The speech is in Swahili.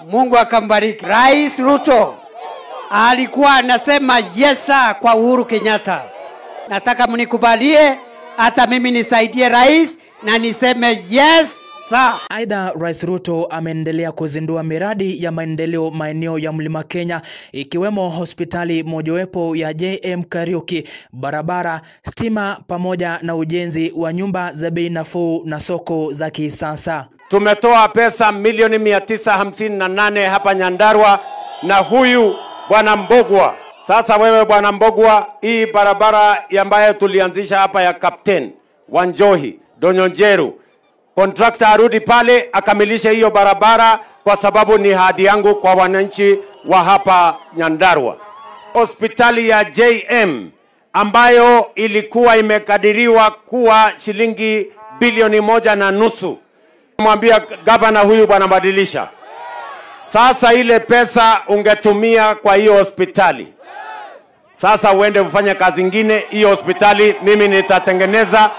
Mungu akambariki. Rais Ruto alikuwa anasema yesa kwa Uhuru Kenyatta. Nataka mnikubalie hata mimi nisaidie rais na niseme yes sir. Aidha, Rais Ruto ameendelea kuzindua miradi ya maendeleo maeneo ya Mlima Kenya, ikiwemo hospitali mojawapo ya JM Kariuki, barabara, stima pamoja na ujenzi wa nyumba za bei nafuu na soko za kisasa. Tumetoa pesa milioni 958 hapa Nyandarua na huyu Bwana Mbogwa. Sasa wewe Bwana Mbogwa, hii barabara ambayo tulianzisha hapa ya Captain Wanjohi, Donyonjeru, contractor arudi pale akamilishe hiyo barabara kwa sababu ni ahadi yangu kwa wananchi wa hapa Nyandarua. Hospitali ya JM ambayo ilikuwa imekadiriwa kuwa shilingi bilioni 1.5. Mwambia gavana huyu bwana badilisha. Sasa ile pesa ungetumia kwa hiyo hospitali. Sasa uende ufanye kazi nyingine, hiyo hospitali mimi nitatengeneza,